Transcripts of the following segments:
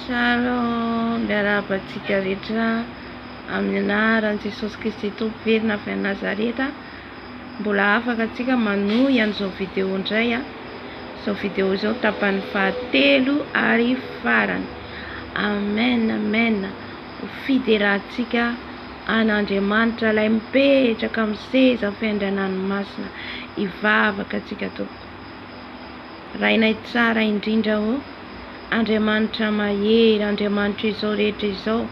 Shalom, miarabantsika rehetra amin'ny anaran'i Jesosy Kristy Tompo velona avy Nazareta. Mbola afaka antsika manohy an'izao vidéo indray Izao vidéo izao tapany fahatelo ary farany. Amen, amen. Ho fiderantsika an'Andriamanitra ilay mipetraka amin'ny seza fiandrianan'ny masina. Hivavaka antsika tompoko. Rainay tsara indrindra Andriamanitra mahery, Andriamanitra izao rehetra izao,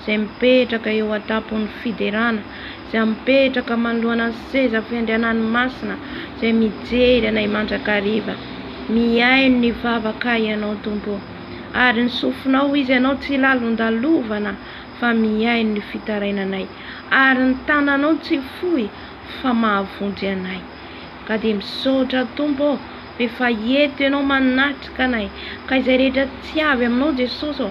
izay mipetraka eo an-tampon'ny fiderana, izay mipetraka manoloana ny seza fiandrianan'ny masina, izay mijery anay mandrakariva. Miaino ny vavaka ianao Tompo, ary ny sofinao izy ianao tsy lalondalovana, fa miaino ny fitarainanay, ary ny tananao tsy fohy, fa mahavondry anay. Ka dia misaotra Tompo, efa eto ianao manatrika anay, ka izay rehetra tsy avy aminao Jesosy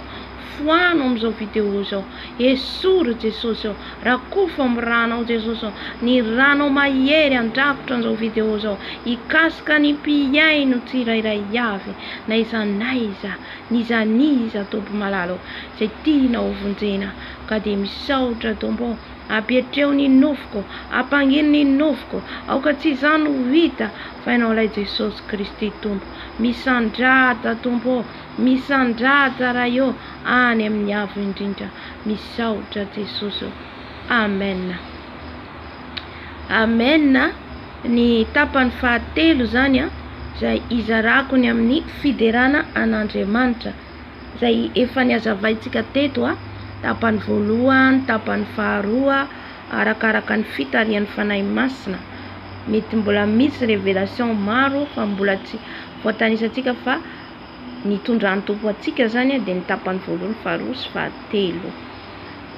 foano amin'izao vidéo izao, esoro Jesosy rakofa amin'ny ranao Jesosy ny ranao mahery andrakotra an'izao vidéo izao, hikasika ny mpiaino tsirairay avy, na izanaiza, nizaniza Tompo malalo, izay tianao vonjena. Ka dia misaotra Tompo, ampiatreo ny nofoko, ampangino ny nofoko, aoka tsy izany ho hita fa ianao ilay Jesosy Kristy Tompo. Misandrata Tompo, misandrata raha eo any amin'ny avo indrindra. Misaotra Jesosy. Amen. Amen. Ny tapany fahatelo zany izay izarako ny amin'ny fiderana an'Andriamanitra, izay efa niazavaintsika teto tapany voalohany, tapany faharoa, arakaraka ny fitarian'ny fanahy masina. Mety mbola misy révélation maro fa mbola tsy voatanisantsika, fa ny tondrany Tompo atsika zany dia ny tapany voalohany, faharoa sy fahatelo.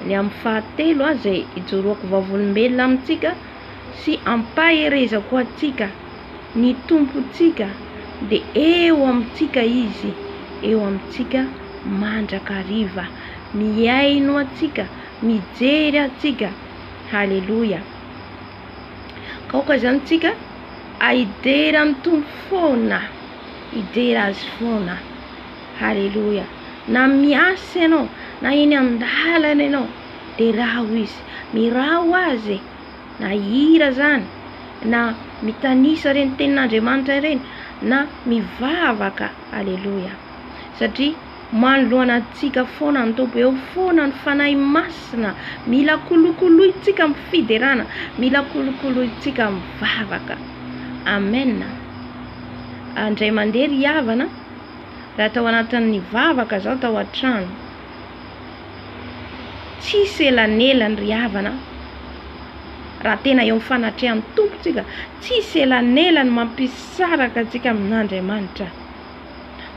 Ny amin'ny fahatelo izay ijoroako vavolombelona amintsika sy ampaherezako atsika ny Tompontsika, dia eo amintsika izy, eo amintsika mandrakariva, miaino atsika, mijery atsika. Halleluja. Kaoka zany tsika aidera ny Tompo foana, idera azy foana. Halleluja. Na miasa ianao, na eny an-dalana ianao, dia raha ho izy, mirao azy, na hira zany, na mitanisa reny tenin'Andriamanitra reny, na mivavaka. Halleluja. Satria manoloana antsika foana ny Tompo, eo foana ny fanahy masina, mila kolokolointsika amin'ny fiderana, mila kolokolointsika mivavaka. Amen. Andray mandeha ry havana, raha tao anatin'ny vavaka zao tao an-trano, tsisy elanelany ry havana, raha tena eo mifanatrehan'ny Tompontsika, tsisy elanelany mampisaraka antsika amin'Andriamanitra.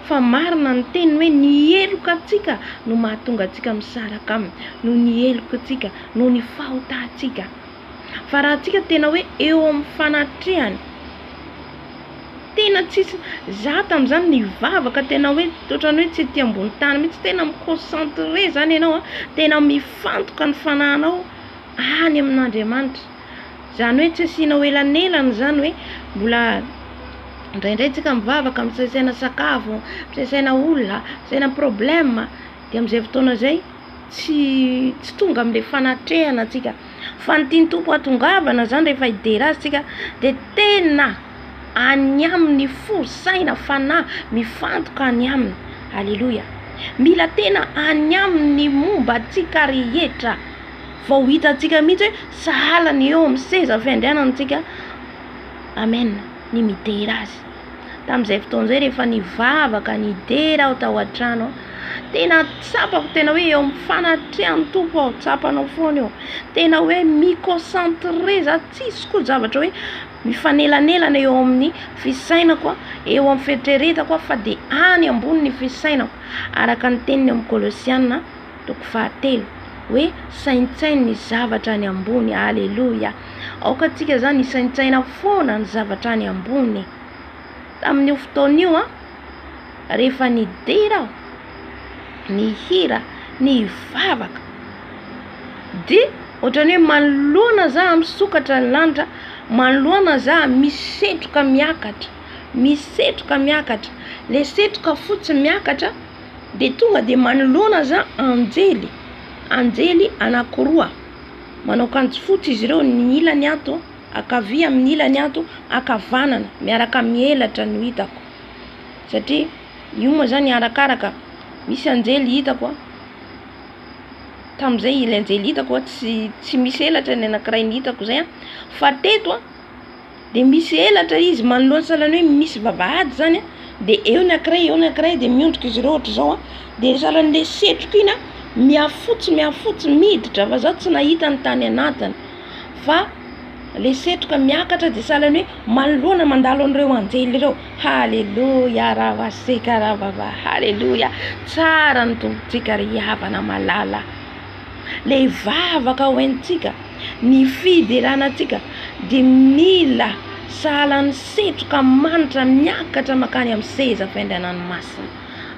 Fa marina ny teny hoe ny heloka atsika no mahatonga atsika misaraka aminy, no ny heloka atsika, no ny fahotantsika. Fa raha atsika tena hoe eo amin'ny fanatrehany, tena tsisy zata amin'izany ny vavaka, tena hoe ohatran'ny hoe tsy ety ambony tany mihitsy, tena miconcentré zany ianao, tena mifantoka ny fanahinao any amin'Andriamanitra. Zany hoe tsy asianao elanelany zany hoe mbola indraindray tsika mivavaka, misasaina sakafo, misasaina olona, misasaina problème, dia amin'izay fotoana izay tsy tonga amin'ilay fanatrehana atsika. Fa ny tiany Tompo hatongavana zany rehefa hidera azy tsika, dia tena any aminy fosaina fanahy, mifantoka any aminy. Halleluja. Mila tena any aminy momba atsika rehetra, vao hitantsika mihitsy hoe sahalany eo amin'ny seza fiandrianantsika. Amen. Ny midera azy. Tamin'izay fotoana izay rehefa nivavaka, nidera aho tao an-trano, tena tsapako, tena hoe eo amin'ny fanatrehan'ny Tompo aho, tsapanao foana eo. Tena hoe miconcentré za, tsisy koa zavatra hoe mifanelanelana eo amin'ny fisainako, eo amin'ny fieritreretako, fa dia any ambony ny fisainako. Araka ny teniny amin'ny Kolosiana toko fahatelo, hoe saintsainy ny zavatra any ambony. Halleluja. Aoka atsika zany isaintsaina foana ny zavatra any ambony. Tamin'io fotoan'io rehefa nidera aho, ny hira, ny vavaka, dia ohatran'ny hoe manoloana za misokatra ny lanitra, manoloana za misetroka miakatra, le setroka fotsy miakatra, de tonga de manoloana za anjely anakiroa manao kanjo fotsy izy ireo, ny ilany ato akavia amin'ny ilany ato akavanana miaraka mielatra no hitako, satria io moa zany arakaraka, misy anjely hitako tam'izay ilay anjely hitako tsy misy elatra ny anankiray ny hitako zay fa teto de misy elatra izy manoloana, salany hoe misy vavahady zany de eo ny anankiray de miondrika izy ireo ohatra zao de salan'le setroka iny miafotsy miditra fa zao tsy nahita ny tany anatiny, fa le setroka miakatra de salan'ny hoe manoloana mandalo an'ireo anjely ireo. Haleluya, ravaseka ravava, haleluya, tsara ny tompontsika ry havana malala, le vavaka hoentsika, ny fideranantsika de mila sahalan'ny setroka manitra miakatra makany amin'ny seza fiandriananomasina.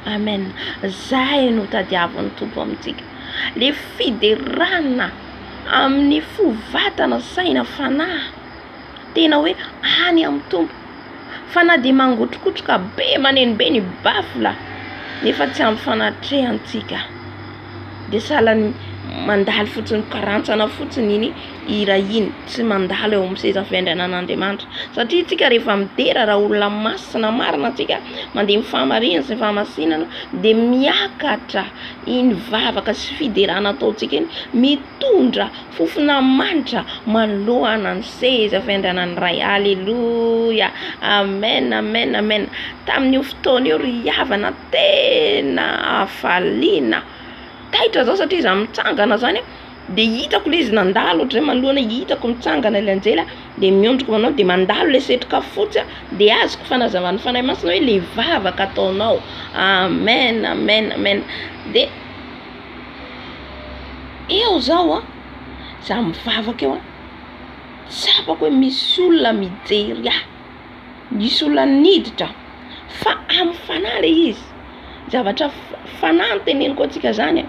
Amen. Zay no tadiavan'ny tompo amintsika, le fiderana amin'ny fovatana saina fanahy, tena hoe any amin'ny tompo, fa na de mangotrokotroka be manenibe ny bafla nefa tsy amin'ny fanatrehantsika, de sahalan'ny mandalo fotsiny karantsana fotsiny iny ira iny, tsy mandalo eo amin'ny seza fiandrianan'Andriamanitra, satria tsika rehefa midera raha olona masina marina tsika mandeha mifamarinana sy famasinana de miakatra iny vavaka sy fiderana ataontsika iny, mitondra fofona manitra manoloana ny seza fiandrianan'ny Ray. Haleluya, amen, amen, amen. Tamin'io fotoana io ry havana tena afaliana taitra zao, satria izy mitsangana zany de hitako le izy nandalo ohatra zay manoloana, hitako mitsangana le anjely de miondrika manao de mandalo le setroka fotsy de azoko fanazavany fanahy masina hoe le vavaka ataonao. Amen, amen, amen. De eo zao za mivavaka eo tsapako hoe misy olona mijery misy olona niditra, fa amin'ny fanahy le izy, zavatra fanahy teneniko antsika zany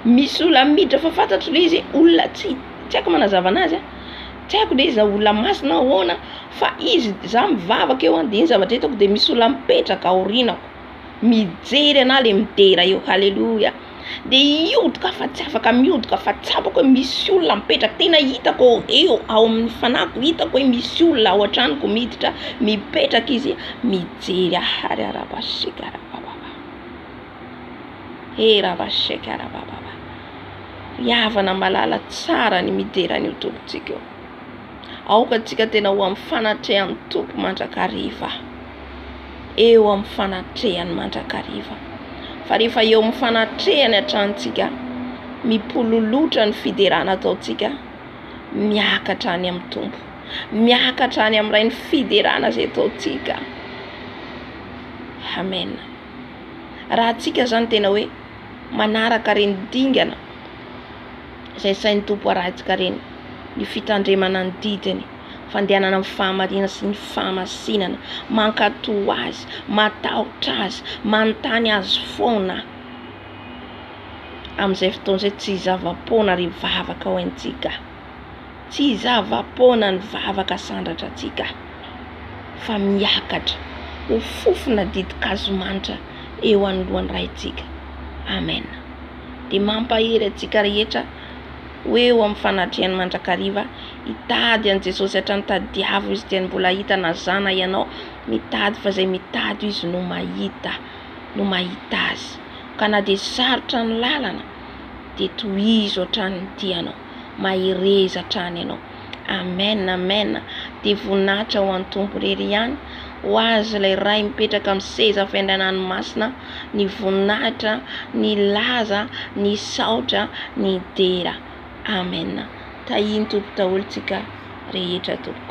misy olona miditra fa fantatro le izy olona tsy haiko manazava anazy tsy haiko le izy olona masina ahoana, fa izy za mivavaka eo de iny zavatra hitako, de misy olona mipetraka aorinako mijery ana le midera eo. Haleluya, de iodika fa tsy afaka miodika fa tsapako hoe misy olona mipetraka, tena hitako eo ao amin'ny fanahiko, hitako hoe misy olona ao antranoko miditra mipetraka izy mijery. Ary arabaseka rabababa, ravaseka rabababa, yavana malala tsara ny mideran'io tompontsika eo. Aoka antsika tena ho amin'ny fanatrehan'ny tompo mandrakariva, eo amin'ny fanatrehany mandrakariva, fa rehefa eo amin'ny fanatrehany atrantsika mipololotra ny fiderana ataontsika, miakatra any amin'ny tompo, miakatra any amin'ny Ray ny fiderana zay ataontsika. Amen. Raha tsika zany tena hoe manaraka reny dingana zay sain'ny tompo arahantsika reny, ny fitandremana ny didiny, fandehanana amin'ny fahamarinana sy ny fahamasinana, mankatoa azy, matahotra azy, manontany azy foana, amin'izay fotoana zay tsy zava-poana ry vavaka hoentsika, tsy zava-poana ny vavaka sandratra atsika, fa miakatra ho fofona didin-kazo manitra eo anoloan'ny Raintsika. Amen. De mampahery atsika rehetra eo amin'ny fanatrehany mandrakariva, hitady an Jesosy hatrany tadiavo izy dia mbola hita nazana ianao, mitady fa zay mitady izy no mahita azy, ka na de sarotra ny lalana de tohizo hatrany tianao, mahireza hatrany ianao. Amen, amen. De voninahitra ho an'ny tompo rery ihany, ho azy ilay Ray mipetraka amin'ny seza fiandrianany masina, ny voninahitra, ny laza, ny saotra, ny dera. Amen. Tahiny tompo daholo tsika rehetra tompo.